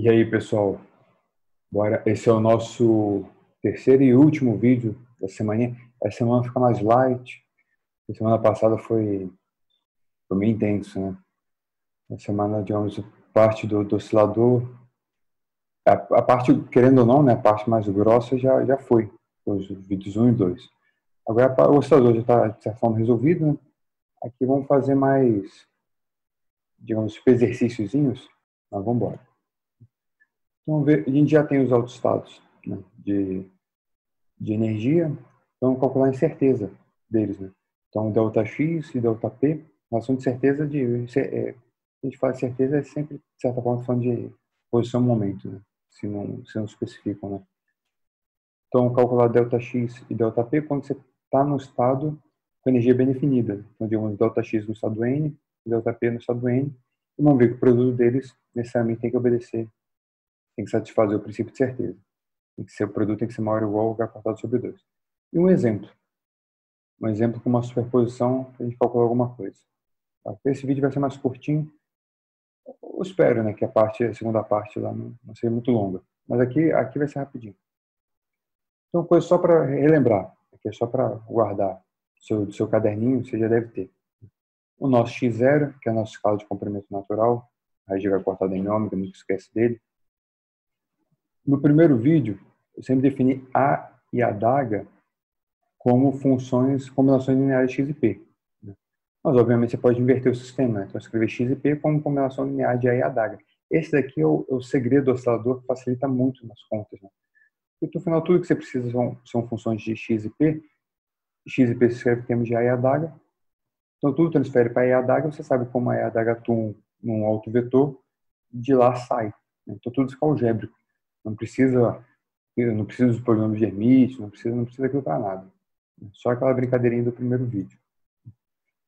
E aí, pessoal, bora. Esse é o nosso terceiro e último vídeo da semana. Essa semana fica mais light. A semana passada foi meio intenso, né? A semana, digamos, parte do oscilador, a parte, querendo ou não, né, a parte mais grossa já foi, os vídeos 1 e 2. Agora o oscilador já está, de certa forma, resolvido, né? Aqui vamos fazer mais, digamos, exercíciozinhos, mas vamos embora. Então, vamos ver, a gente já tem os autoestados, né, de energia, então vamos calcular a incerteza deles, né? Então, ΔX e ΔP, relação de certeza a gente fala de certeza é sempre, de certa forma, falando de posição momento, né? Se não especificam, né? Então, calcular ΔX e ΔP quando você está no estado com energia bem definida. Então, digamos, ΔX no estado N e ΔP no estado N, e vamos ver que o produto deles necessariamente tem que obedecer, tem que satisfazer o princípio de certeza. O produto tem que ser maior ou igual ao H cortado sobre 2. E um exemplo com uma superposição para a gente calcular alguma coisa. Tá? Esse vídeo vai ser mais curtinho. Eu espero, né, que a segunda parte lá não seja muito longa. Mas aqui vai ser rapidinho. Então, coisa só para relembrar, aqui é só para guardar do seu caderninho, você já deve ter. O nosso x0, que é a nossa escala de comprimento natural, a raiz de H cortada em ômega, não esquece dele. No primeiro vídeo, eu sempre defini A e a adaga como combinações lineares de x e p. Né? Mas, obviamente, você pode inverter o sistema. Né? Então, escrever x e p como combinação linear de A e adaga. Esse daqui é o segredo do oscilador que facilita muito nas contas. Né? Porque, no final, tudo que você precisa são funções de x e p. X e p se escreve em termos de A e adaga. Então, tudo transfere para A e adaga. Você sabe como a E e a adaga atuam num autovetor. De lá sai. Né? Então, tudo isso é algébrico. Não precisa dos polinômios de Hermite, não precisa daquilo para nada. Só aquela brincadeirinha do primeiro vídeo.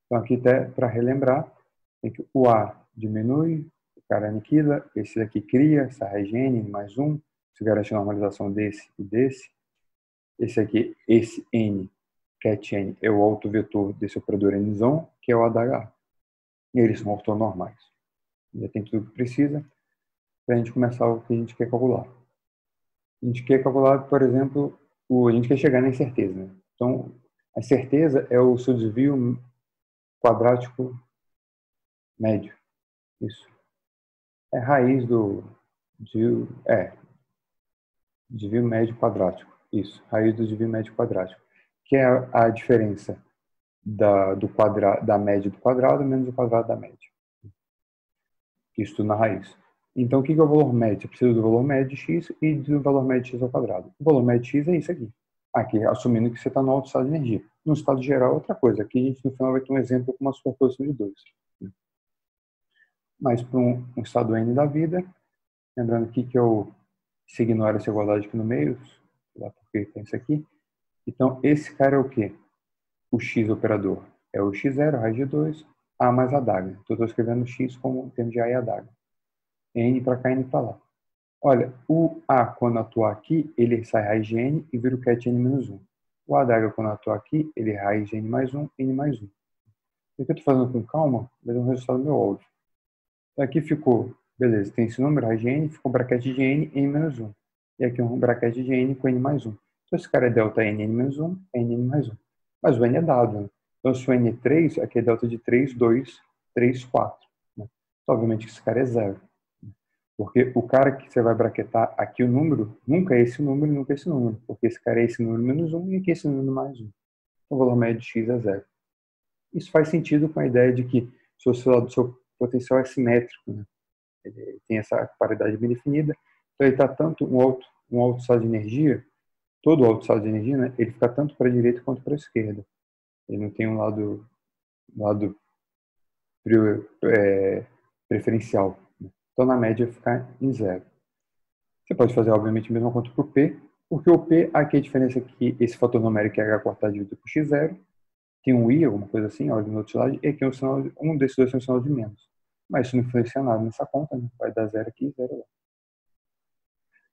Então, aqui até para relembrar, tem que o A diminui, o cara aniquila, esse daqui cria, essa raiz N mais 1, se garante a normalização desse e desse. Esse aqui, esse N, ket N, é o autovetor desse operador Nzão, que é o ADH. E eles são ortonormais. Já tem tudo que precisa para a gente começar o que a gente quer calcular. A gente quer calcular, por exemplo, a gente quer chegar na incerteza. Né? Então, a certeza é o seu desvio quadrático médio. Isso. É raiz desvio médio quadrático. Isso, raiz do desvio médio quadrático. Que é a diferença da média do quadrado menos o quadrado da média. Isso tudo na raiz. Então, o que é o valor médio? Eu preciso do valor médio de x e do valor médio de x ao quadrado. O valor médio de x é isso aqui. Aqui, assumindo que você está no alto estado de energia. No estado geral é outra coisa. Aqui, a gente, no final, vai ter um exemplo com uma superposição de 2. Mas, para um estado N da vida, lembrando aqui que se ignora essa igualdade aqui no meio, sei lá por que tem isso aqui. Então, esse cara é o quê? O x operador é o x0, raiz de 2, A mais a adaga. Então, eu estou escrevendo x como em termos de A e adaga. N para cá, N para lá. Olha, o A, quando atuar aqui, ele sai raiz de N e vira o ket N menos 1. O adaga, quando atuar aqui, ele é raiz de N mais 1, N mais 1. O que eu estou fazendo com calma, vai dar um resultado meu óbvio. Então, aqui ficou, beleza, tem esse número, raiz de N, ficou um braquete de N, N menos 1. E aqui um braquete de N com N mais 1. Então, esse cara é delta N, N menos 1, N, N mais 1. Mas o N é dado, né? Então, se o N é 3, aqui é delta de 3, 2, 3, 4. Né? Então, obviamente, esse cara é 0. Porque o cara que você vai braquetar aqui o número, nunca é esse número, nunca é esse número. Porque esse cara é esse número menos 1 e aqui é esse número mais 1. Então, o valor médio de x é 0. Isso faz sentido com a ideia de que seu potencial é simétrico, né? Ele tem essa paridade bem definida. Então, ele está tanto um alto estado de energia, todo alto estado de energia, né, ele fica tanto para a direita quanto para a esquerda. Ele não tem um lado preferencial. Né? Então, na média, fica em 0. Você pode fazer, obviamente, a mesma conta para o P, porque o P, aqui a diferença é que esse fator numérico é H cortado dividido por x0, tem um I, alguma coisa assim, ordem do outro lado, e aqui um desses dois tem um sinal de menos. Mas isso não influencia nada nessa conta, né? Vai dar 0 aqui e 0 lá.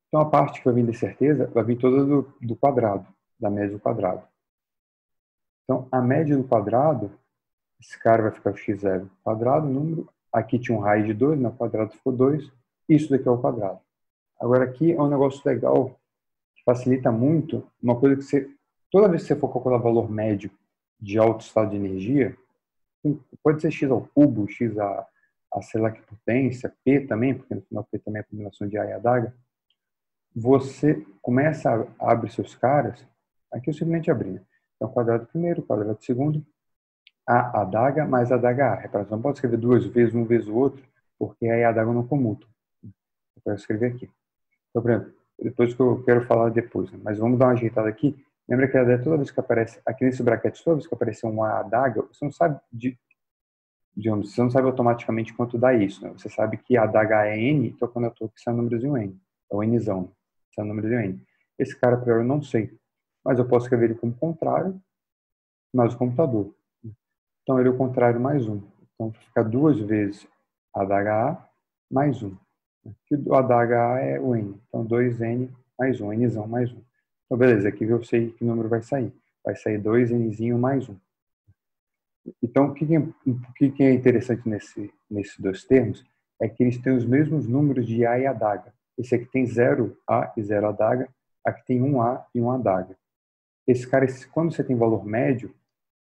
Então, a parte que vai vir de certeza vai vir toda do quadrado, da média do quadrado. Então, a média do quadrado, esse cara vai ficar x0 quadrado, número. Aqui tinha um raiz de 2, no quadrado ficou 2. Isso daqui é o quadrado. Agora aqui é um negócio legal, que facilita muito, uma coisa que você, toda vez que você for calcular valor médio de alto estado de energia, pode ser x ao cubo, x a sei lá que potência, p também, porque no final p também é a combinação de a e a adaga, você começa a abrir seus caras, aqui eu simplesmente abri, né? Então, quadrado primeiro, quadrado segundo, a adaga mais a adaga a. Repara, você não pode escrever duas vezes, um vezes o outro, porque aí a adaga não comuta. Eu quero escrever aqui. Então, por exemplo, depois que eu quero falar depois, né? Mas vamos dar uma ajeitada aqui. Lembra que a adaga, toda vez que aparece, aqui nesse bracket, toda vez que aparecer uma adaga, você não sabe, digamos, você não sabe automaticamente quanto dá isso, né? Você sabe que a adaga é n, então quando eu estou aqui, sai o númerozinho n. É o nzão, sai o númerozinho n. Esse cara, para eu não sei. Mas eu posso escrever ele como contrário, mais o computador. Então, ele é o contrário mais 1. Então, fica duas vezes a adaga A mais 1. O adaga A é o N. Então, 2N mais 1. Nzão mais 1. Então, beleza. Aqui eu sei que número vai sair. Vai sair 2Nzinho mais 1. Então, o que é interessante nesses dois termos é que eles têm os mesmos números de A e adaga. Esse aqui tem 0A e 0 adaga. Aqui tem 1A e 1 adaga. Esse cara, quando você tem valor médio,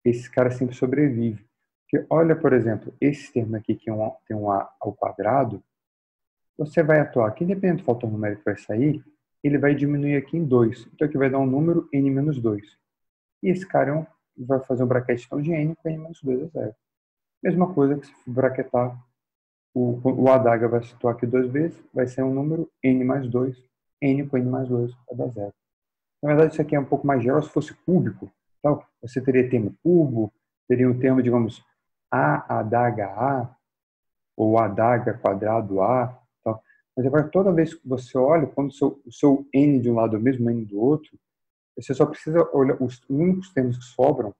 esse cara sempre sobrevive. Porque olha, por exemplo, esse termo aqui que tem um A ao quadrado, você vai atuar aqui, independente do fator numérico que vai sair, ele vai diminuir aqui em 2. Então aqui vai dar um número n menos 2. E esse cara vai fazer um bracket então, de n com n menos 2 é zero. Mesma coisa que se braquetar, o adaga vai se situar aqui duas vezes, vai ser um número n mais 2, n com n mais 2 vai dar zero. Na verdade, isso aqui é um pouco mais geral. Se fosse cúbico, então, você teria termo cubo, teria um termo, digamos, A adaga A, ou adaga quadrado A. Então. Mas agora, toda vez que você olha, quando o seu N de um lado é o mesmo N do outro, você só precisa olhar, os únicos termos que sobram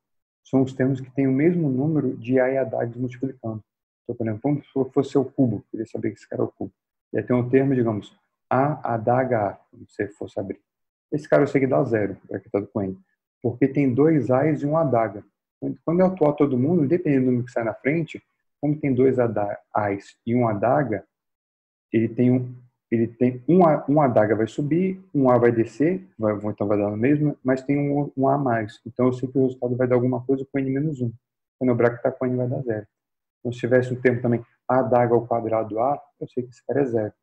são os termos que têm o mesmo número de A e adagas multiplicando. Então, por exemplo, como se fosse o cubo, queria saber que esse cara é o cubo. E aí tem um termo, digamos, A adaga A, se você fosse abrir. Esse cara eu sei que dá zero, braquetado com N, porque tem dois A's e um adaga. Quando eu atuar todo mundo, dependendo do número que sai na frente, como tem dois A's e um adaga, um adaga vai subir, um A vai descer, então vai dar no mesmo, mas tem um A a mais. Então eu sei que o resultado vai dar alguma coisa com N menos 1. Quando eu bracketar com N vai dar zero. Então se tivesse um termo também adaga ao quadrado A, eu sei que esse cara é zero.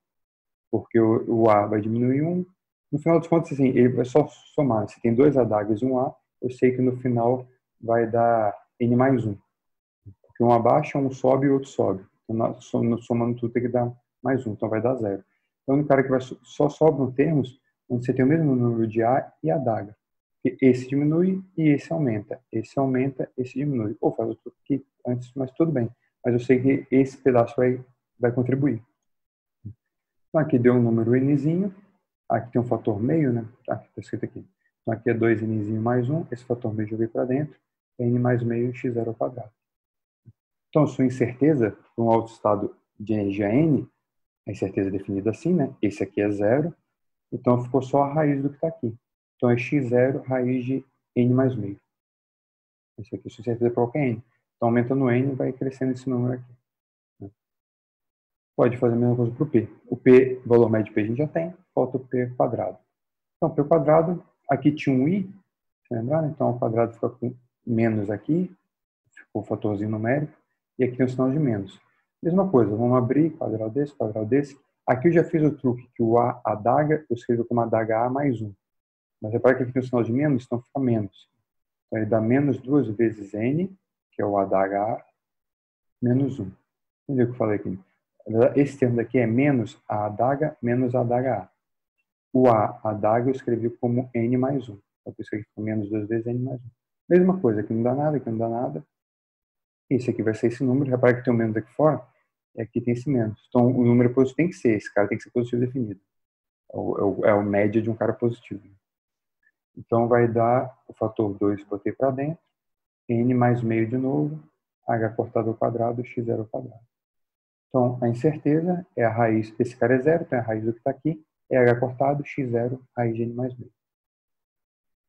Porque o A vai diminuir 1. No final dos contos, assim, ele vai só somar. Se tem dois adagas e um A, eu sei que no final vai dar N mais 1. Porque um abaixa, um sobe e o outro sobe. Então, somando tudo, tem que dar mais 1. Então, vai dar zero. Então, o cara que só sobram termos onde você tem o mesmo número de A e adaga. Esse diminui e esse aumenta. Esse aumenta, esse diminui. Ou faz outro aqui antes, mas tudo bem. Mas eu sei que esse pedaço vai contribuir. Então, aqui deu um número nzinho. Aqui tem um fator meio, né? Aqui está escrito aqui. Então, aqui é 2nzinho mais 1. Esse fator meio joguei para dentro. N mais meio x0 ao quadrado. Então, sua incerteza para um alto estado de energia N, a incerteza é definida assim, né? Esse aqui é zero. Então, ficou só a raiz do que está aqui. Então, é x0 raiz de N mais meio. Esse aqui é sua incerteza para qualquer N. Então, aumentando o N, vai crescendo esse número aqui. Pode fazer a mesma coisa para o P. O P, valor médio de P a gente já tem, falta o P quadrado. Então, P quadrado, aqui tinha um I, se lembrar, né? Então o quadrado fica com menos aqui, ficou o fatorzinho numérico, e aqui tem o sinal de menos. Mesma coisa, vamos abrir quadrado desse, quadrado desse. Aqui eu já fiz o truque, que o A, adaga, eu escrevo como adaga A mais 1. Mas repara que aqui tem o sinal de menos, então fica menos. Então ele dá menos 2 vezes N, que é o adaga A, menos 1. Entendeu o que eu falei aqui? Esse termo daqui é menos a adaga menos a adaga A. O A, adaga, eu escrevi como N mais 1. Então, por isso aqui fica menos 2 vezes N mais 1. Mesma coisa, aqui não dá nada, aqui não dá nada. Esse aqui vai ser esse número. Repara que tem um menos aqui fora, e aqui tem esse menos. Então, o número positivo tem que ser, esse cara tem que ser positivo definido. É o média de um cara positivo. Então, vai dar o fator 2, botei para dentro, N mais meio de novo, H cortado ao quadrado, x0 ao quadrado. Então, a incerteza é a raiz, esse cara é zero, então é a raiz do que está aqui, é H cortado, x0, raiz de N mais meio.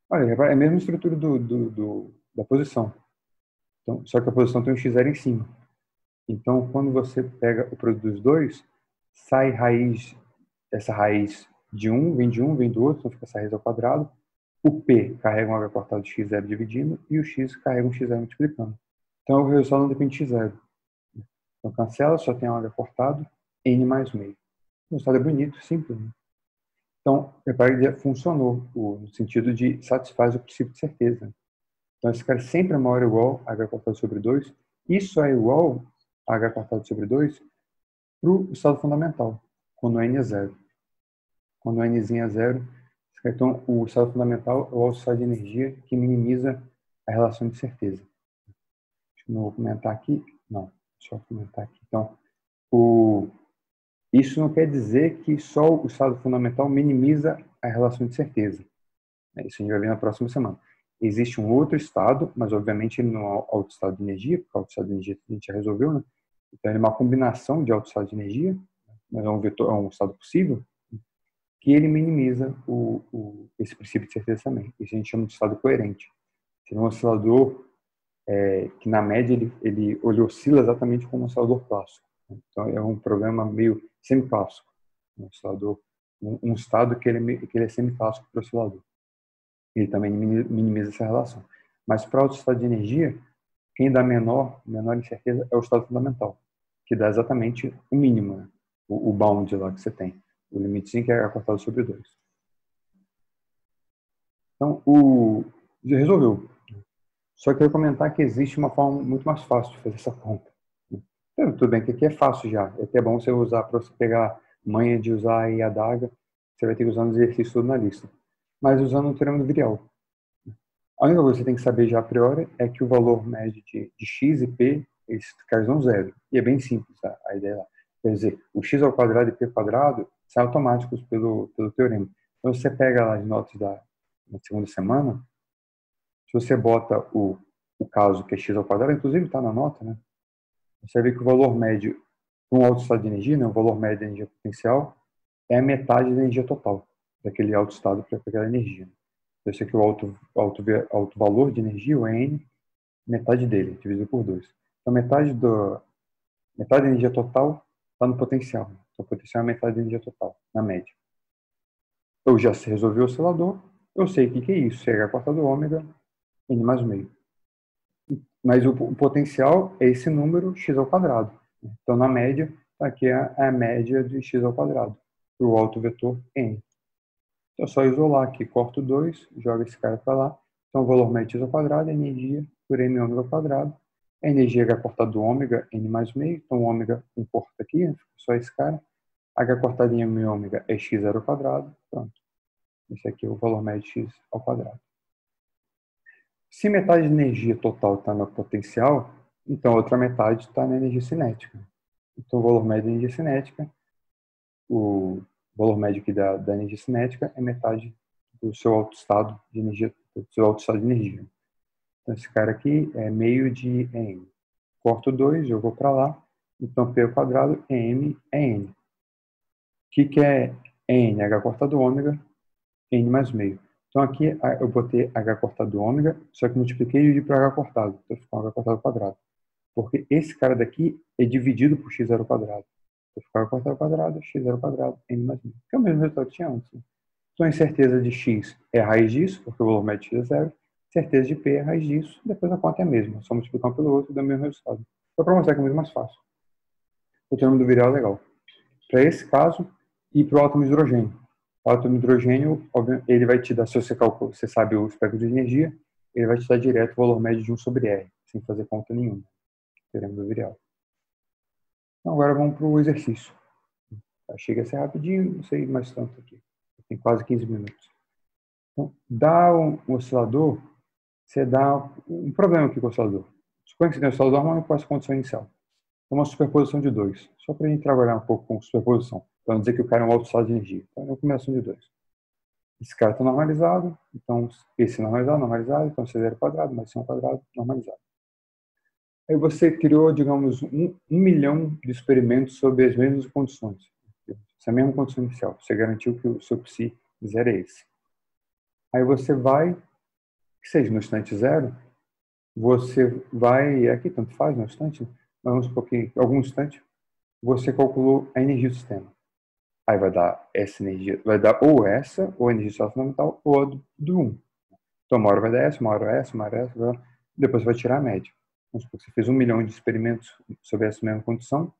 Olha, é a mesma estrutura da posição. Então, só que a posição tem um x0 em cima. Então, quando você pega o produto dos dois, sai raiz essa raiz de um vem do outro, então fica essa raiz ao quadrado. O P carrega um H cortado de x0 dividindo e o X carrega um x0 multiplicando. Então o resultado não depende de x0. Então cancela, só tem um H cortado, n mais meio. O resultado é bonito, simples. Né? Então, repare que funcionou no sentido de satisfaz o princípio de certeza. Então esse cara sempre é maior ou igual a H cortado sobre 2. Isso é igual a H cortado sobre 2 para o estado fundamental, quando n é zero. Quando n é zero, então o estado fundamental é o estado de energia que minimiza a relação de certeza. Não vou comentar aqui. Não, deixa eu comentar aqui. Então, isso não quer dizer que só o estado fundamental minimiza a relação de certeza. Isso a gente vai ver na próxima semana. Existe um outro estado, mas obviamente ele não é alto estado de energia, porque o alto estado de energia a gente já resolveu, né? Então ele é uma combinação de alto estado de energia, mas é um vetor, é um estado possível, que ele minimiza esse princípio de certeza também. Isso a gente chama de estado coerente. Seria um oscilador que na média ele oscila exatamente como um oscilador clássico. Então é um problema meio semiclássico, um oscilador, um estado que ele é semiclássico para o oscilador. Ele também minimiza essa relação. Mas para o estado de energia, quem dá menor incerteza é o estado fundamental, que dá exatamente o mínimo, né? O bound lá que você tem, o limite que é acortado sobre 2. Então, já resolveu. Só que eu ia comentar que existe uma forma muito mais fácil de fazer essa conta. Então, tudo bem que aqui é fácil já. É até bom você usar para você pegar manha de usar aí a adaga, você vai ter que usar nos exercícios todo na lista. Mas usando o teorema do Virial. A única coisa que você tem que saber já a priori é que o valor médio de x e p, esses caras dão zero. E é bem simples a ideia lá. Quer dizer, o x ao quadrado e p quadrado são automáticos pelo teorema. Então, você pega lá as notas da segunda semana, se você bota o caso que é x ao quadrado, inclusive está na nota, né? Você vai ver que o valor médio para um alto estado de energia, né, o valor médio da energia potencial, é a metade da energia total daquele alto estado para aquela energia. Esse aqui é o alto valor de energia, o N, metade dele, dividido por 2. Então, metade da energia total está no potencial. Então, o potencial é metade da energia total, na média. Eu já resolvi o oscilador, eu sei o que é isso, CH quartado ômega, N mais meio. Mas o potencial é esse número x ao quadrado. Então, na média, aqui é a média de x ao quadrado, para o alto vetor N. Então, é só isolar aqui, corto 2, joga esse cara para lá. Então, o valor médio x ao quadrado é energia por m ômega ao quadrado. A energia H cortado do ômega, n mais meio. Então, o ômega importa aqui, né? Só esse cara. H cortado em m ômega é x0 ao quadrado. Pronto. Esse aqui é o valor médio x ao quadrado. Se metade da energia total está no potencial, então a outra metade está na energia cinética. Então, o valor médio da energia cinética, o valor médio aqui da energia cinética é metade do seu alto estado de energia, do seu alto estado de energia. Então, esse cara aqui é meio de N. Corto 2, eu vou para lá. Então, P ao quadrado, M é N. O que é N? H cortado ômega, N mais meio. Então, aqui eu botei H cortado ômega, só que multipliquei e dividi por H cortado. Então, ficou H cortado ao quadrado. Porque esse cara daqui é dividido por x0 ao quadrado. Então, ficou H cortado ao quadrado, x0 ao quadrado, N mais meio. Que é o mesmo resultado que tinha antes. Né? Então, a incerteza de x é a raiz disso, porque o valor médio de x é zero. Certeza de P é a raiz disso, depois a conta é a mesma, só multiplicar um pelo outro e dá o mesmo resultado. Só para mostrar que é muito mais fácil. O teorema do Virial é legal. Para esse caso, e para o átomo de hidrogênio. O átomo de hidrogênio, ele vai te dar, se você sabe o espectro de energia, ele vai te dar direto o valor médio de 1 sobre R, sem fazer conta nenhuma. Teorema do Virial. Então, agora vamos para o exercício. Chega a ser rapidinho, não sei mais tanto aqui. Tem quase 15 minutos. Então, dá um oscilador, você dá um problema aqui com o oscilador. Suponha que você tem um oscilador normal com essa condição inicial. É uma superposição de 2. Só para a gente trabalhar um pouco com superposição. Para não dizer que o cara é um alto estado de energia. Então, é uma combinação de 2. Esse cara está normalizado, então esse normalizado, então C0 ao quadrado, mais C ao quadrado, normalizado. Aí você criou, digamos, 1 milhão de experimentos sob as mesmas condições. Essa mesma condição inicial. Você garantiu que o seu psi zero é esse. Aí você vai, que seja no instante zero, você vai, aqui tanto faz no instante, mas vamos supor que algum instante, você calculou a energia do sistema. Aí vai dar essa energia, vai dar ou essa, ou a energia solar fundamental, ou a do 1. Então, uma hora vai dar essa, uma hora essa, uma hora essa, depois você vai tirar a média. Vamos supor que você fez 1 milhão de experimentos sobre essa mesma condição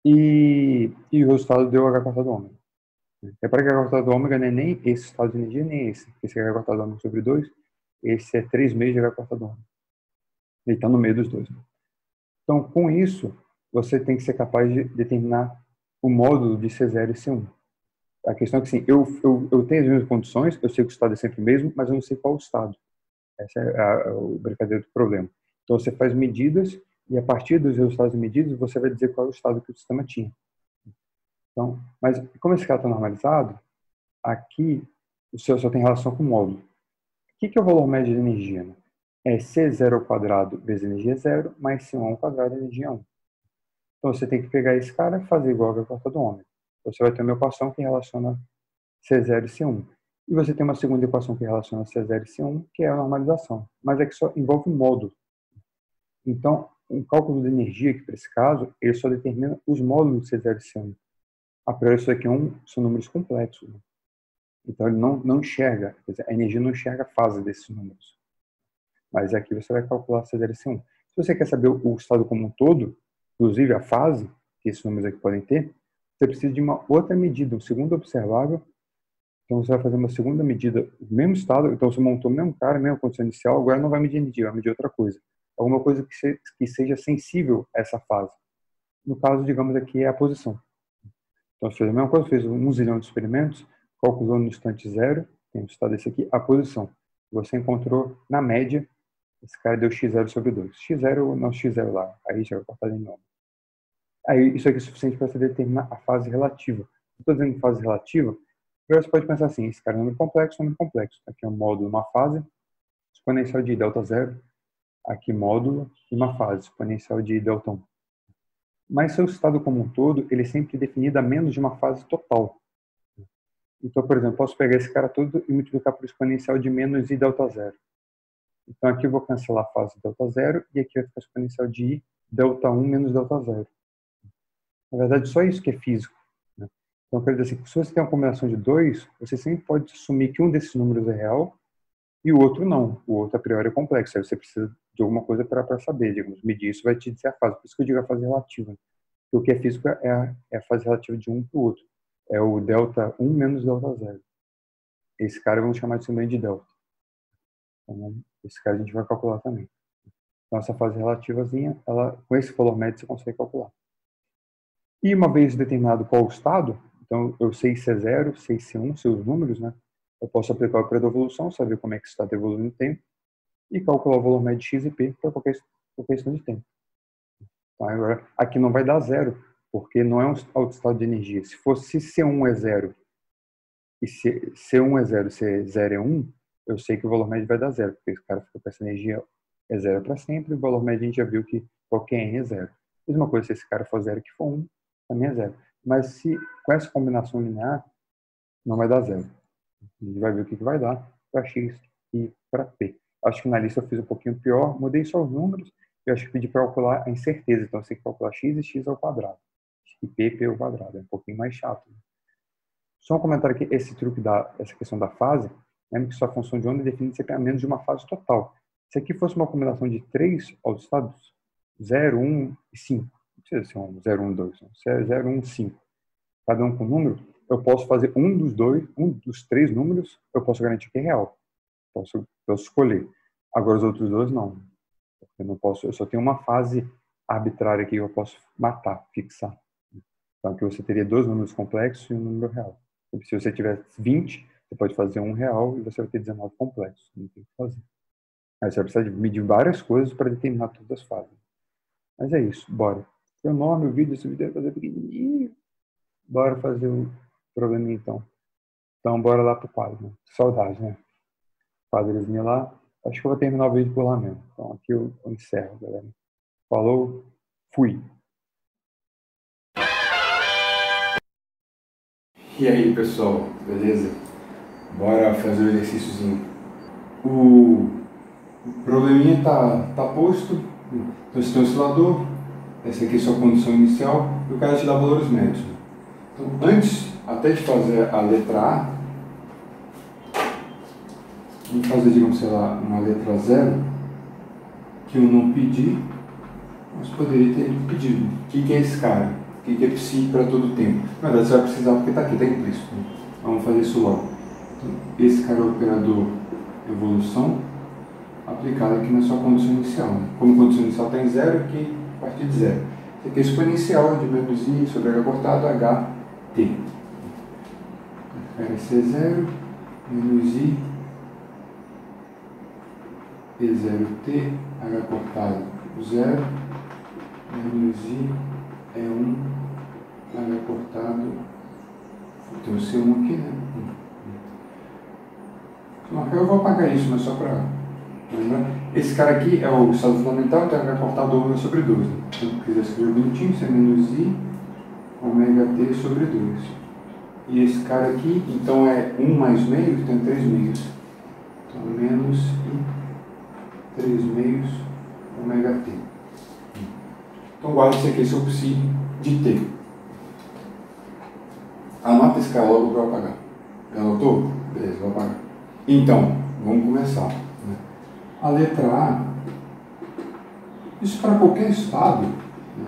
e o resultado deu H cortado ômega. É para que H cortado ômega não é nem esse estado de energia, nem esse. Esse é H cortado ômega sobre 2, esse é 3 meios de H cortado ômega. Ele está no meio dos dois. Então, com isso, você tem que ser capaz de determinar o módulo de C0 e C1. A questão é que, assim, eu tenho as mesmas condições, eu sei que o estado é sempre o mesmo, mas eu não sei qual o estado. Essa é o brincadeira do problema. Então, você faz medidas e, a partir dos resultados medidos, você vai dizer qual é o estado que o sistema tinha. Então, mas, como esse cara está normalizado, aqui o seu só tem relação com o módulo. O que é o valor médio de energia? Né? É C0 ao quadrado vezes energia 0, mais C1 ao quadrado energia 1. Então, você tem que pegar esse cara e fazer igual a corta do ômega. Você vai ter uma equação que relaciona C0 e C1. E você tem uma segunda equação que relaciona C0 e C1, que é a normalização. Mas é que só envolve um módulo. Então, o cálculo de energia, que para esse caso, ele só determina os módulos de C0 e C1. A priori, isso aqui são números complexos. Né? Então, ele não enxerga, quer dizer, a energia não enxerga a fase desses números. Mas aqui você vai calcular C0 e C1. Se você quer saber o estado como um todo, inclusive a fase, que esses números aqui podem ter, você precisa de uma outra medida, um segundo observável. Então, você vai fazer uma segunda medida, o mesmo estado, então você montou o mesmo cara, a mesma condição inicial, agora não vai medir energia, vai medir outra coisa. Alguma coisa que seja sensível a essa fase. No caso, digamos aqui, é a posição. Então, você fez a mesma coisa, fez 1 zilhão de experimentos, calculou no instante zero, tem o estado desse aqui, a posição. Você encontrou, na média, esse cara deu x0 sobre 2. x0, não x0 lá, aí já vai cortar de novo. Aí, isso aqui é suficiente para você determinar a fase relativa. Estou dizendo fase relativa, você pode pensar assim, esse cara é um número complexo, Aqui é um módulo, uma fase, exponencial de delta 0. Aqui módulo e uma fase, exponencial de delta 1. Mas seu estado como um todo, ele é sempre definido a menos de uma fase total. Então, por exemplo, posso pegar esse cara todo e multiplicar por exponencial de menos i delta 0. Então, aqui eu vou cancelar a fase delta 0 e aqui vai ficar exponencial de i delta 1 menos delta 0. Na verdade, só isso que é físico. Né? Então, quer dizer assim, se você tem uma combinação de dois, você sempre pode assumir que um desses números é real e o outro não. O outro, a priori, é complexo. Aí você precisa de alguma coisa para saber, digamos, medir isso vai te dizer a fase. Por isso que eu digo a fase relativa. O que é físico é a fase relativa de um para o outro. É o delta 1 menos delta 0. Esse cara vamos chamar de também de delta. Então, esse cara a gente vai calcular também. Então, essa fase relativazinha, com esse valor médio você consegue calcular. E uma vez determinado qual o estado, então eu sei C0, sei C1, seus números, né? Eu posso aplicar o operador de evolução, saber como é que está evoluindo no tempo, e calcular o valor médio de x e p para qualquer questão de tempo. Então, agora, aqui não vai dar zero, porque não é um estado de energia. Se fosse C1 é 0 e C1 é 0, C0 é 1, eu sei que o valor médio vai dar zero, porque esse cara fica com essa energia é zero para sempre, e o valor médio a gente já viu que qualquer n é zero. Mesma coisa se esse cara for 0 que for 1, também é zero. Mas se com essa combinação linear, não vai dar zero. A gente vai ver o que vai dar para x e para p. Acho que na lista eu fiz um pouquinho pior, mudei só os números, e acho que pedi para calcular a incerteza. Então, você tem que calcular x e x ao quadrado. E p ao quadrado. É um pouquinho mais chato. Só um comentário aqui, esse truque essa questão da fase, lembra que sua função de onda define sempre a menos de uma fase total. Se aqui fosse uma combinação de 3 estados, 0, 1 e 5, não precisa ser um 0, 1, 2, 0, 1, 5, cada um com número, eu posso fazer um dos três números, eu posso garantir que é real. Posso escolher. Agora os outros dois não. Eu só tenho uma fase arbitrária aqui que eu posso matar, fixar. Então aqui você teria dois números complexos e um número real. Se você tiver 20, você pode fazer um real e você vai ter 19 complexos. Não tem o que fazer. Aí você vai precisar de medir várias coisas para determinar todas as fases. Mas é isso, bora. Seu nome, o vídeo, esse vídeo vai fazer pequenininho. Bora fazer o probleminha então. Então bora lá pro quadro. Né? Saudade, né? Quadrozinho lá. Acho que eu vou terminar o vídeo por lá mesmo. Então aqui eu encerro, galera. Falou, fui. E aí, pessoal, beleza? Bora fazer o exercíciozinho. O probleminha tá posto. Então, você tem um oscilador. Essa aqui é a sua condição inicial. E o cara te dá valores médios. Então, antes até de fazer a letra A, vamos fazer, digamos, sei lá, uma letra 0, que eu não pedi, mas poderia ter pedido. O que é esse cara? O que é psi para todo tempo? Na verdade, você vai precisar porque está aqui, está implícito. Vamos fazer isso logo. Então, esse cara é o operador evolução aplicado aqui na sua condição inicial. Como a condição inicial está em 0, aqui a partir de 0. Isso aqui é exponencial de menos i sobre h cortado ht. Vai ser 0 menos i E0t, h cortado 0, menos i E1, h cortado, tem o C1 aqui, né? Eu vou apagar isso, mas só para lembrar. Esse cara aqui é o estado fundamental, então h cortado ômega sobre 2. Né? Então, se quiser escrever bonitinho, isso é menos i ômega t sobre 2. E esse cara aqui, então é 1 mais meio, tem 3 meios. Então, menos i 3 meios ômega t. Então guarda isso aqui, esse é o psi de t. Anota esse cara logo para eu apagar. Já anotou? Beleza, vou apagar. Então, vamos começar. Né? A letra A, isso para qualquer estado, né?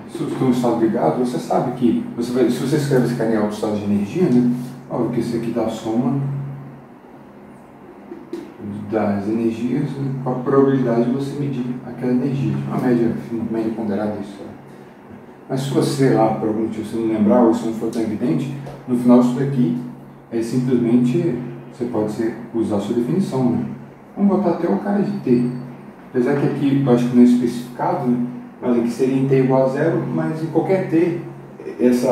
Se você tem um estado ligado, você sabe que, se você escreve esse cara em alto estado de energia, né? Óbvio que esse aqui dá a soma das energias, né, com a probabilidade de você medir aquela energia. Uma média ponderada isso. Mas se você, lá, por algum motivo, você não lembrar ou isso não for tão evidente, no final disso daqui é simplesmente, você pode usar a sua definição. Né? Vamos botar até o cara de t. Apesar que aqui eu acho que não é especificado, né? Mas aqui seria em t igual a 0, mas em qualquer t, esse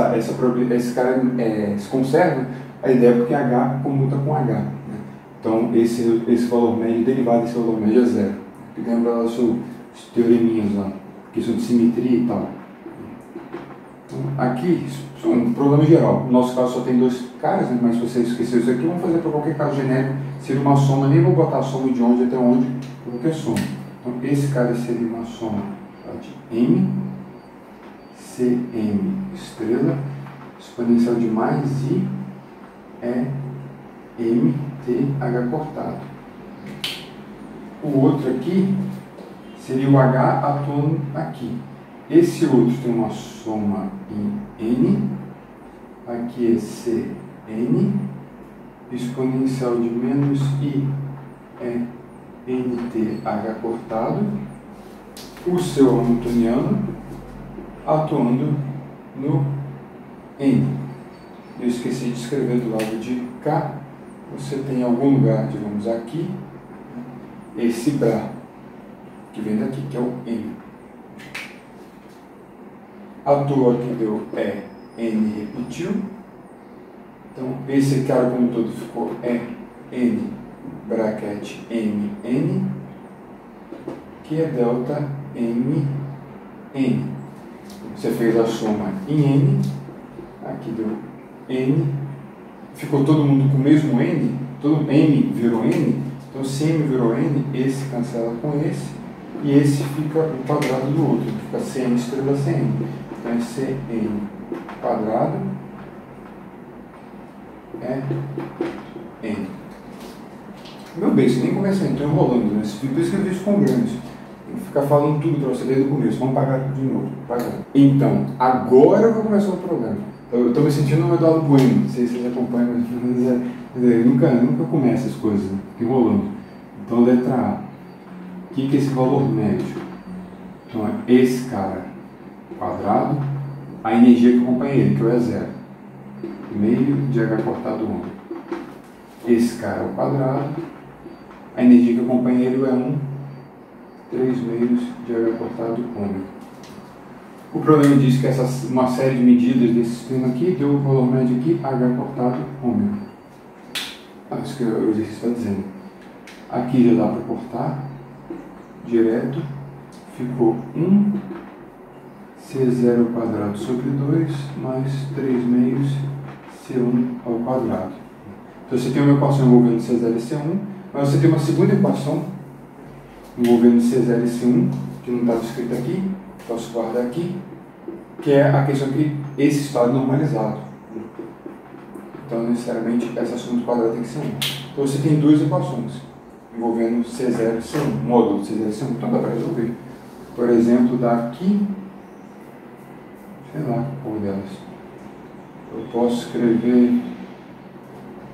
cara se conserva, a ideia é porque h comuta com h. Então, esse valor médio derivado desse valor médio é 0. Lembra lá os teoreminhas lá, questão de simetria e tal. Então, aqui, isso é um problema geral. No nosso caso só tem 2 caras, né? Mas se você esqueceu isso aqui, vamos fazer para qualquer caso genérico. Seria uma soma, nem vou botar a soma de onde até onde, qualquer soma. Então, esse cara seria uma soma de m, cm estrela, exponencial de mais i é m h cortado. O outro aqui seria o h atuando aqui. Esse outro tem uma soma em n, aqui é cn, exponencial de menos i é nt h cortado, o seu hamiltoniano atuando no n. Eu esqueci de escrever do lado de cá. Você tem em algum lugar, digamos aqui, esse Bra, que vem daqui, que é o N. Atuou aqui, deu N repetiu. Então, esse cara como todo ficou N, bracket M, N, que é delta M, N. Você fez a soma em N, aqui deu N, ficou todo mundo com o mesmo N, todo M virou N, então se M virou N, esse cancela com esse, e esse fica o quadrado do outro, fica Cn estrela Cn. Então é Cn quadrado é N. Meu bem, você nem começa a estou enrolando, né? Por isso que eu vejo com grandes. Tem que ficar falando tudo para você desde o começo. Vamos pagar de novo. Então, agora eu vou começar o programa. Eu estou me sentindo um Eduardo Bueno, não sei se vocês acompanham, mas nunca começa as coisas, né? Fica enrolando. Então, letra A. O que é esse valor médio? Então, é esse cara quadrado, a energia que acompanha ele, que é zero. Meio de h cortado 1. Esse cara é o quadrado, a energia que acompanha ele é 1, 3 meios de h cortado ômega. O problema diz que uma série de medidas desse sistema aqui deu o valor médio aqui, h cortado ômega. Isso que o exercício está dizendo. Aqui já dá para cortar direto. Ficou 1 C0 quadrado sobre 2 mais 3 meios C1 ao quadrado. Então você tem uma equação envolvendo C0 e C1, mas você tem uma segunda equação envolvendo C0 e C1, que não estava escrito aqui. Posso guardar aqui, que é a questão que esse estado normalizado. Então, necessariamente, essa soma do quadrado tem que ser 1. Então, você tem duas equações envolvendo C0 e C1, módulo de C0 e C1. Então, dá para resolver. Por exemplo, daqui, sei lá qual delas. Eu posso escrever,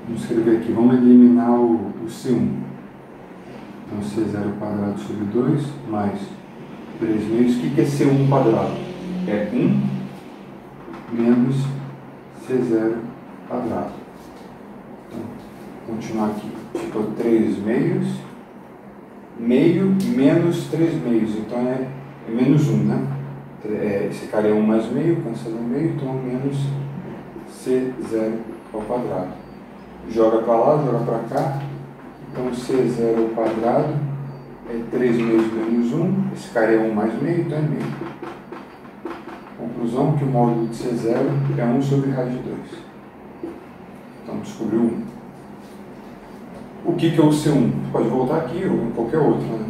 vamos escrever aqui, vamos eliminar o C1. Então, C0 quadrado sobre 2 mais 3 meios. O que é C1 quadrado? É 1 menos C0 quadrado. Então, vou continuar aqui. Ficou 3 meios, meio menos 3 meios. Então, é menos 1, né? Esse cara é 1 mais meio, cancela o meio, então menos C0 ao quadrado. Joga para lá, joga para cá. Então, C0 ao quadrado é 3 meios menos 1. Esse cara é 1 mais meio, então é meio. Conclusão que o módulo de C0 é 1 sobre raiz de 2. Então, descobriu 1. O que é o C1? Pode voltar aqui ou em qualquer outro, né?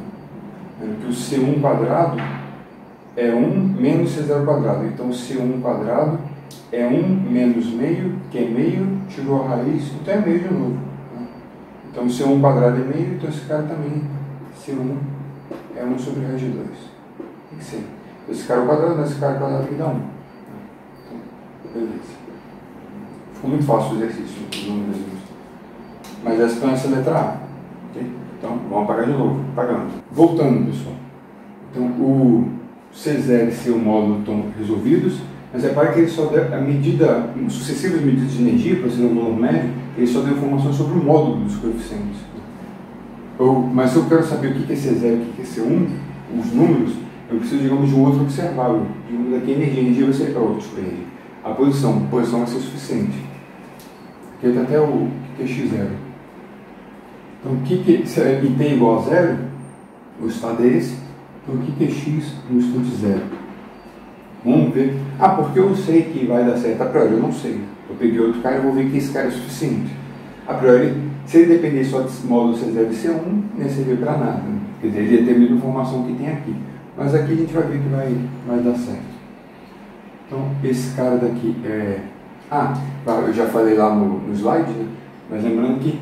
Que o C1 quadrado é 1 menos C0 quadrado. Então, C1 quadrado é 1 menos meio, que é meio, tirou a raiz, então é meio de novo. Né? Então, C1 quadrado é meio, então esse cara também, C1 é 1 sobre raiz de 2. Tem que ser. Esse cara é o quadrado, esse cara é o quadrado que dá 1. Então, beleza. Ficou muito fácil o exercício, os números. Mas essa então é essa letra A. Okay? Então, vamos apagar de novo. Apagando. Voltando, pessoal. Então, o C0 e C1 módulo estão resolvidos, mas repare que ele só deu a medida, sucessivas medidas de energia, para ser um valor médio, ele só deu informações sobre o módulo dos coeficientes. Mas se eu quero saber o que é C0 e o que é C1, os números, eu preciso, digamos, de um outro observável. Digamos aqui a energia vai ser a posição vai ser suficiente. Aqui está até o que é x0. Então, se t é igual a 0, o estado é esse. Então, o que é x no instante 0? Vamos ver. Porque eu sei que vai dar certo. A priori, eu não sei. Eu peguei outro cara e vou ver que esse cara é suficiente. A priori, se ele depender só de módulo C0 e C1, não ia servir para nada. Né? Quer dizer, ele ia ter a mesma informação que tem aqui. Mas aqui a gente vai ver que vai dar certo. Então, esse cara daqui é... eu já falei lá no slide, né? Mas lembrando que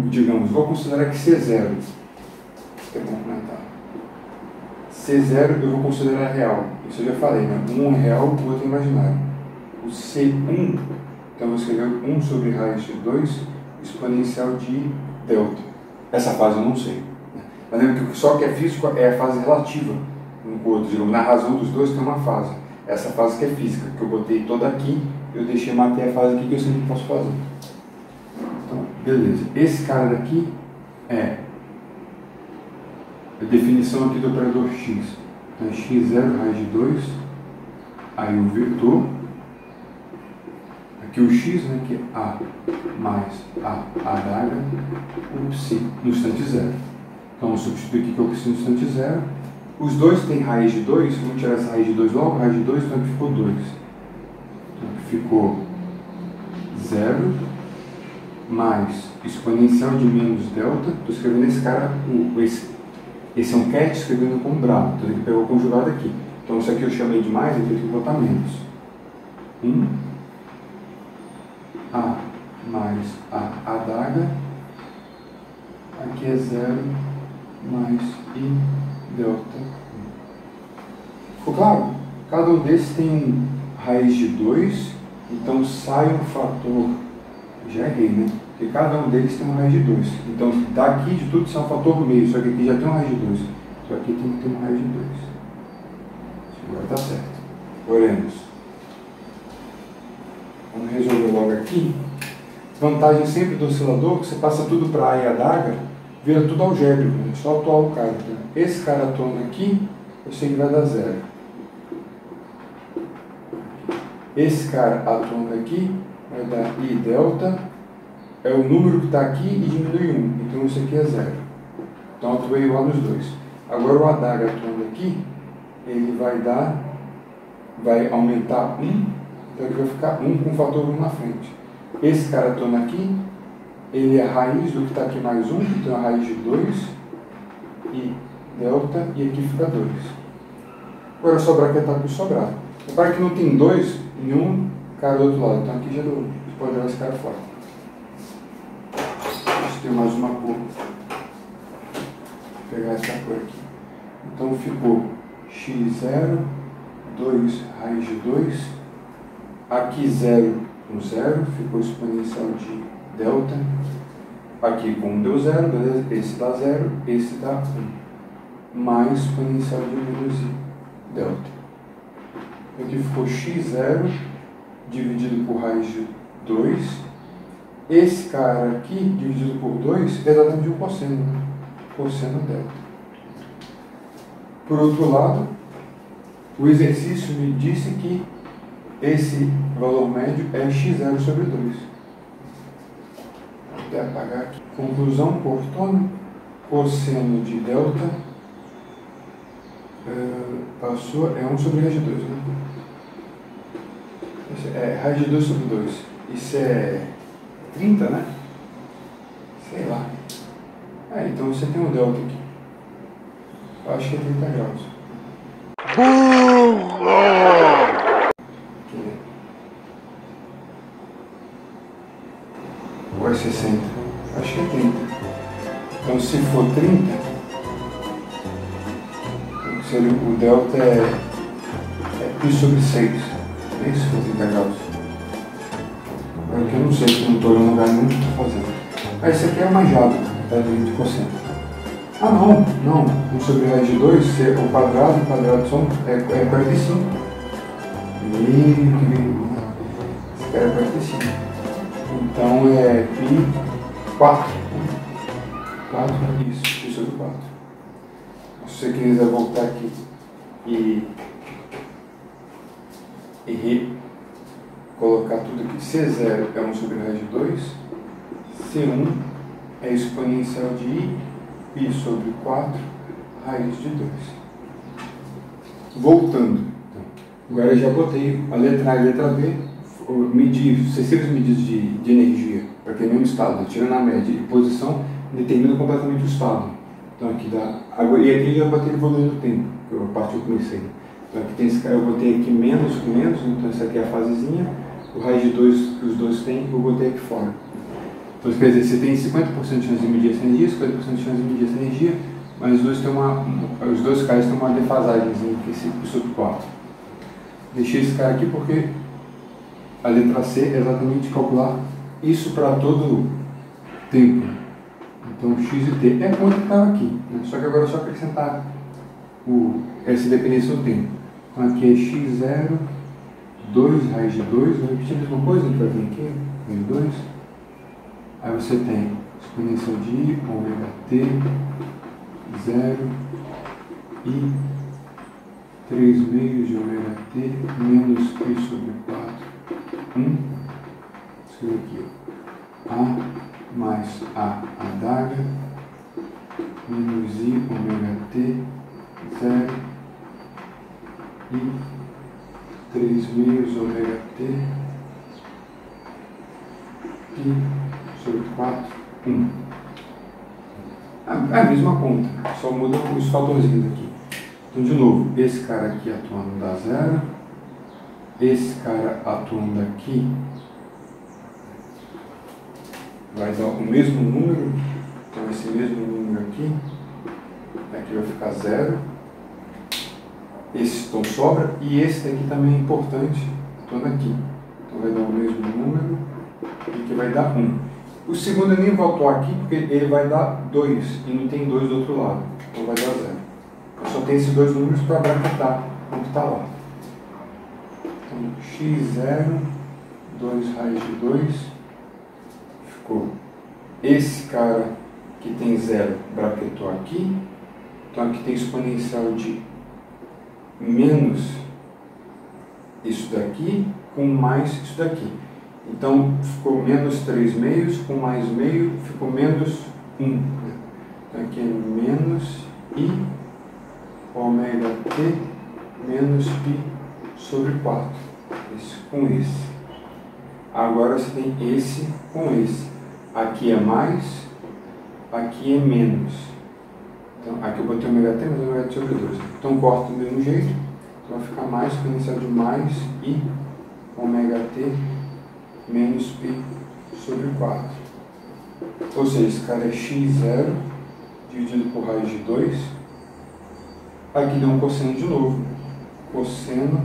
digamos, vou considerar que C0, que é bom comentar. C0 eu vou considerar real. Isso eu já falei, né? Um é real, o outro é imaginário. O C1, então eu vou escrever 1 sobre raiz de 2 exponencial de delta. Essa fase eu não sei. Mas lembra que só que é físico é a fase relativa um com o outro. Digamos, na razão dos dois tem uma fase. Essa fase que é física, que eu botei toda aqui, eu deixei matei a fase aqui que eu sempre posso fazer. Então, beleza. Esse cara daqui é a definição aqui do operador x. Então, é x0 raiz de 2, aí o vetor, aqui o x, né, que é a mais a adaga, o psi, no instante 0. Então, eu substituo aqui que eu preciso no instante 0. Os dois têm raiz de 2, vamos tirar essa raiz de 2 logo, raiz de 2, então aqui ficou 2. Então aqui ficou 0 mais exponencial de menos delta. Estou escrevendo esse cara, esse é um cat escrevendo com bravo, então ele pegou conjugado aqui. Então isso aqui eu chamei de mais, eu tenho que botar menos. 1 a mais a adaga, aqui é 0 mais i delta. Ficou claro? Cada um desses tem raiz de 2, então sai um fator, já errei, né? Porque cada um deles tem uma raiz de 2. Então daqui de tudo isso é um fator meio, só que aqui já tem uma raiz de 2. Só aqui tem que ter uma raiz de 2. Agora está certo. Oremos. Vamos resolver logo aqui. Vantagem sempre do oscilador, que você passa tudo para A e adaga, vira tudo algébrico, né? Só atuar o cara. Então, esse cara atuando aqui, eu sei que vai dar 0. Esse cara atuando aqui, vai dar I delta, é o número que está aqui e diminui 1. Então isso aqui é 0. Então atuei igual nos dois. Agora o adaga atuando aqui, ele vai aumentar 1, então ele vai ficar 1 com o fator 1 na frente. Esse cara atuando aqui, ele é a raiz do que está aqui mais 1, então a raiz de 2, e delta, e aqui fica 2. Agora sobrar aqui é para sobrar. Repara que não tem 2 em um cara do outro lado. Então aqui já você pode jogar esse cara fora. Deixa eu ter mais uma cor. Vou pegar essa cor aqui. Então ficou x0, 2 raiz de 2. Aqui 0 com 0, ficou exponencial de delta. Aqui com 1 deu 0, beleza? Esse dá 0, esse dá 1. Mais exponencial de menos i, delta. Aqui ficou x0 dividido por raiz de 2. Esse cara aqui dividido por 2 é exatamente o cosseno, né? Cosseno delta. Por outro lado, o exercício me disse que esse valor médio é x0 sobre 2. Vou até apagar aqui. Conclusão por ortônoma, cosseno de delta passou, é 1 sobre raiz de 2, né? É raiz de 2 sobre 2. Isso é 30, né? Sei lá. Então você tem um delta aqui. Eu acho que é 30 graus. Ou é 60? Acho que é 30. Então se for 30, o delta é π sobre 6. É isso que é 30 graus. Agora que eu não sei, que eu não estou olhando lugar nenhum que estou fazendo. Esse aqui é manjado, tá? De cosseno. Ah, não. 1 sobre raiz de 2, o quadrado são, é 45. Meio que veio. Esse cara é 45. Então é π 4. 4, isso, π sobre 4. Se você quiser voltar aqui e colocar tudo aqui, C0 é 1 sobre raiz de 2, C1 é exponencial de I, π sobre 4, raiz de 2. Voltando, agora eu já botei a letra A e a letra B, sucessivas medidas de energia, para aquele mesmo estado, tirando a média e posição, determina completamente o estado. Então aqui dá, e aqui eu já botei o volume do tempo, que eu parti eu comecei. Então aqui tem esse cara, eu botei aqui menos com menos, então essa aqui é a fasezinha, o raiz de 2 que os dois têm, eu botei aqui fora. Então quer dizer, você tem 50% de chance de medir essa energia, 50% de chance de medir essa energia, mas os dois caras têm uma defasagem aqui, esse sobre 4. Deixei esse cara aqui porque a letra C é exatamente calcular isso para todo tempo. Então x e t é quanto estava aqui, né? Só que agora é só acrescentar essa dependência do tempo. Então aqui é x0, 2 raiz de 2, vou repetir a mesma coisa, a gente vai vir aqui, raiz de 2. Aí você tem exponencial de i, ômega t, 0 e 3 meios de ômega t menos π sobre 4, 1. Escrevo aqui, ó. A mais A adaga menos I ômega T 0 e 3 meios ômega T π sobre 4, 1. A mesma conta, só muda os fatorzinhos aqui. Então, de novo, esse cara aqui atuando dá 0, esse cara atuando aqui vai dar o mesmo número, então esse mesmo número aqui vai ficar 0, esse então sobra, e esse daqui também é importante, atuando aqui, então vai dar o mesmo número, e aqui vai dar 1. O segundo eu nem vou atuar aqui, porque ele vai dar 2, e não tem 2 do outro lado, então vai dar 0. Eu só tenho esses dois números para braquetar, como está lá. Então, x0, 2 raiz de 2, ficou esse cara que tem 0 braquetou aqui, então aqui tem exponencial de menos isso daqui com mais isso daqui. Então ficou menos 3 meios com mais meio, ficou menos 1. Então aqui é menos I ômega t menos π sobre 4. Esse com esse. Agora você tem esse com esse. Aqui é mais, aqui é menos. Então, aqui eu botei ômega t, mas ômega t sobre 2. Então corta do mesmo jeito. Então vai ficar mais exponencial de mais i ômega t menos π sobre 4. Ou seja, esse cara é x0 dividido por raiz de 2. Aqui deu um cosseno de novo. Cosseno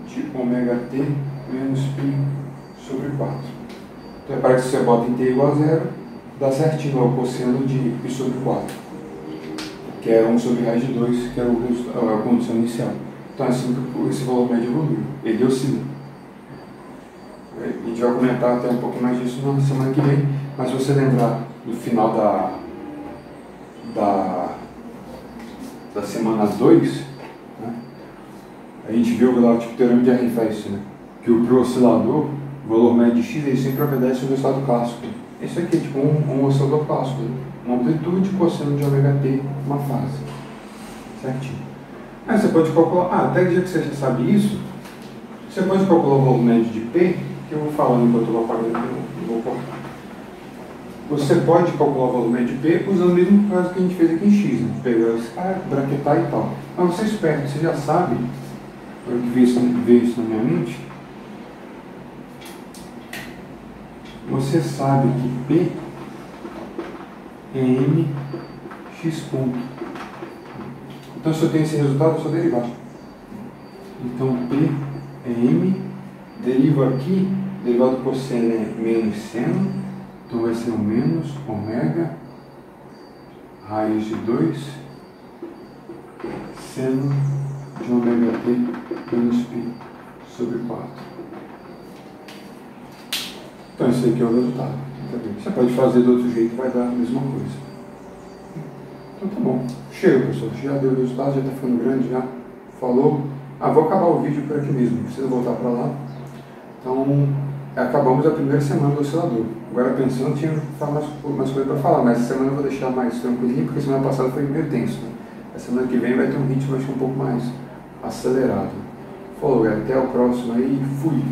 de ômega t menos π sobre 4. Então, repara que se você bota em t igual a 0, dá certinho lá o cosseno de π sobre 4, que era 1 sobre raiz de 2, que era a condição inicial. Então, assim que esse valor médio evoluiu. Ele oscila. A gente vai comentar até um pouco mais disso na semana que vem, mas se você lembrar do final da semana 2, né, a gente viu lá, tipo, o teorema de Ehrenfest, né, que pro oscilador, o valor médio de x ele sempre obedece ao resultado clássico. Esse aqui é tipo um oscilador clássico, né? Uma amplitude cosseno de ômega t, uma fase. Certinho. Aí você pode calcular, até que já que você já sabe isso, você pode calcular o valor médio de P, que eu vou falando enquanto eu vou apagando, eu vou cortar. Você pode calcular o valor médio de P usando o mesmo caso que a gente fez aqui em X, né? Pegar esse cara, braquetar e tal. Mas você é esperto, você já sabe, para que ver isso na minha mente, você sabe que P é mx ponto. Então, se eu tenho esse resultado, eu só derivar. Então, P é m, deriva aqui, derivado do cosseno é menos seno, então vai ser o menos ômega raiz de 2 seno de ômega t menos π sobre 4. Então, esse aqui é o resultado. Você pode fazer de outro jeito, vai dar a mesma coisa. Então, tá bom. Chega, pessoal. Já deu o resultado, já está ficando grande, já falou. Vou acabar o vídeo por aqui mesmo, não precisa voltar para lá. Então, acabamos a primeira semana do oscilador. Agora, pensando, tinha mais coisa para falar, mas essa semana eu vou deixar mais tranquilinho, porque a semana passada foi meio tenso, né? A semana que vem vai ter um ritmo, acho que um pouco mais acelerado. Falou, galera. Até o próximo aí. Fui!